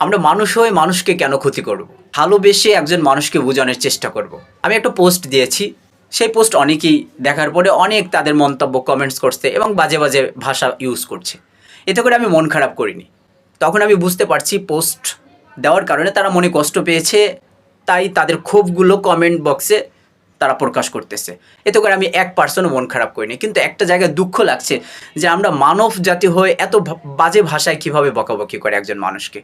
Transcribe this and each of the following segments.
আমরা মানুষ হয়ে মানুষকে কেন ক্ষতি করব? ভালোবেসে একজন মানুষকে বোঝানোর চেষ্টা করব। আমি একটা পোস্ট দিয়েছি, সেই পোস্ট অনেকেই দেখার পরে অনেক তাদের মন্তব্য কমেন্টস করছে এবং বাজে বাজে ভাষা ইউজ করছে। এতে করে আমি মন খারাপ করিনি। তখন আমি বুঝতে পারছি পোস্ট দেওয়ার কারণে তারা মনে কষ্ট পেয়েছে, তাই তাদের ক্ষোভগুলো কমেন্ট বক্সে তারা প্রকাশ করতেছে। এতে করে আমি 1% মন খারাপ করিনি। কিন্তু একটা জায়গায় দুঃখ লাগছে যে আমরা মানব জাতি হয়ে এত বাজে ভাষায় কীভাবে বকাবকি করে একজন মানুষকে।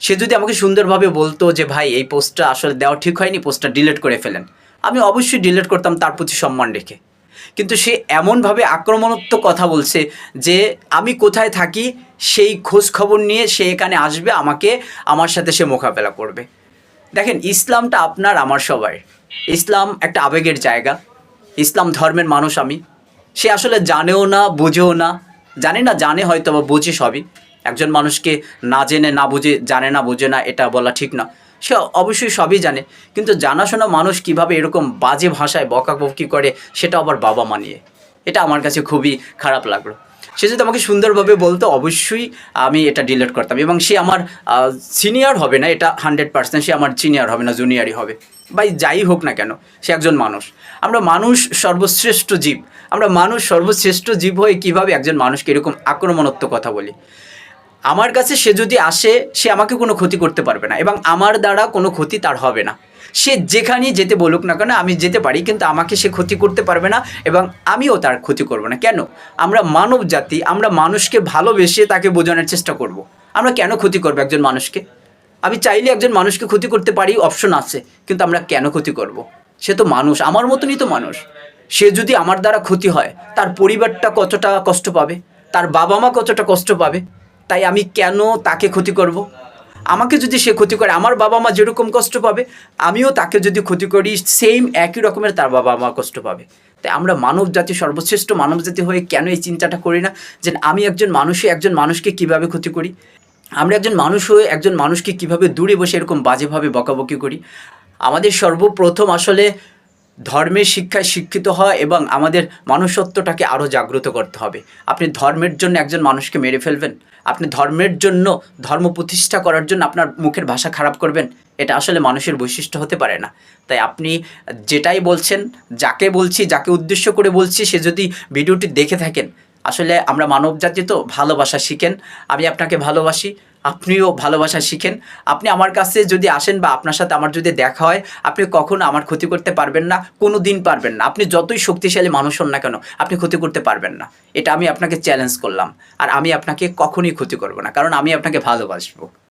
সে যদি আমাকে সুন্দরভাবে বলতো যে ভাই এই পোস্টটা আসলে দেওয়া ঠিক হয়নি, পোস্টটা ডিলিট করে ফেলেন, আমি অবশ্যই ডিলিট করতাম তার প্রতি সম্মান রেখে। কিন্তু সে এমনভাবে আক্রমণাত্মক কথা বলছে যে আমি কোথায় থাকি সেই খোঁজ খবর নিয়ে সে এখানে আসবে, আমার সাথে সে মোকাবেলা করবে। দেখেন, ইসলামটা আপনার আমার সবার। ইসলাম একটা আবেগের জায়গা। ইসলাম ধর্মের মানুষ আমি। সে আসলে জানেও না, বুঝেও না। জানে হয়তো বা বুঝে সবই। একজন মানুষকে না জেনে না বুঝে, জানে না বুঝে না, এটা বলা ঠিক না। সে অবশ্যই সবই জানে, কিন্তু জানাশোনা মানুষ কিভাবে এরকম বাজে ভাষায় বকাবকি করে, সেটা আবার বাবা মা নিয়ে। এটা আমার কাছে খুবই খারাপ লাগলো। সে যদি আমাকে সুন্দরভাবে বলতো অবশ্যই আমি এটা ডিলিট করতাম। এবং সে আমার সিনিয়র হবে না, এটা 100%। সে আমার সিনিয়র হবে না, জুনিয়রই হবে। ভাই যাই হোক না কেন, সে একজন মানুষ। আমরা মানুষ সর্বশ্রেষ্ঠ জীব। আমরা মানুষ সর্বশ্রেষ্ঠ জীব হয়ে কীভাবে একজন মানুষকে এরকম আক্রমণাত্মক কথা বলি। আমার কাছে সে যদি আসে, সে আমাকে কোনো ক্ষতি করতে পারবে না এবং আমার দ্বারা কোনো ক্ষতি তার হবে না। সে যেখানেই যেতে বলুক না কেন, আমি যেতে পারি, কিন্তু আমাকে সে ক্ষতি করতে পারবে না এবং আমিও তার ক্ষতি করব না। কেন? আমরা মানব জাতি, আমরা মানুষকে ভালোবেসে তাকে বোঝানোর চেষ্টা করব। আমরা কেন ক্ষতি করব একজন মানুষকে? আমি চাইলে একজন মানুষকে ক্ষতি করতে পারি, অপশন আছে, কিন্তু আমরা কেন ক্ষতি করব? সে তো মানুষ, আমার মতনই তো মানুষ। সে যদি আমার দ্বারা ক্ষতি হয়, তার পরিবারটা কতটা কষ্ট পাবে, তার বাবা মা কতটা কষ্ট পাবে। তাই আমি কেন তাকে ক্ষতি করব? আমাকে যদি সে ক্ষতি করে, আমার বাবা মা যেরকম কষ্ট পাবে, আমিও তাকে যদি ক্ষতি করি, সেম একই রকমের তার বাবা মা কষ্ট পাবে। তাই আমরা মানব জাতি, সর্বশ্রেষ্ঠ মানব জাতি হয়ে কেন এই চিন্তাটা করি না যে আমি একজন মানুষে একজন মানুষকে কীভাবে ক্ষতি করি? আমরা একজন মানুষ হয়ে একজন মানুষকে কীভাবে দূরে বসে এরকম বাজেভাবে বকাবকি করি? আমাদের সর্বপ্রথম আসলে ধর্মের শিক্ষায় শিক্ষিত হওয়া এবং আমাদের মনুষ্যত্বটাকে আরও জাগ্রত করতে হবে। আপনি ধর্মের জন্য একজন মানুষকে মেরে ফেলবেন, আপনি ধর্মের জন্য, ধর্ম প্রতিষ্ঠা করার জন্য আপনার মুখের ভাষা খারাপ করবেন, এটা আসলে মানুষের বৈশিষ্ট্য হতে পারে না। তাই আপনি যেটাই বলছেন, যাকে বলছি, যাকে উদ্দেশ্য করে বলছি, সে যদি ভিডিওটি দেখে থাকেন, আসলে আমরা মানব জাতি তো, ভালোবাসা শিখেন। আমি আপনাকে ভালোবাসি, আপনিও ভালোবাসা শিখেন। আপনি আমার কাছে যদি আসেন বা আপনার সাথে আমার যদি দেখা হয়, আপনি কখনো আমার ক্ষতি করতে পারবেন না, কোনো দিন পারবেন না। আপনি যতই শক্তিশালী মানুষ হন না কেন, আপনি ক্ষতি করতে পারবেন না। এটা আমি আপনাকে চ্যালেঞ্জ করলাম। আর আমি আপনাকে কখনোই ক্ষতি করব না, কারণ আমি আপনাকে ভালোবাসবো।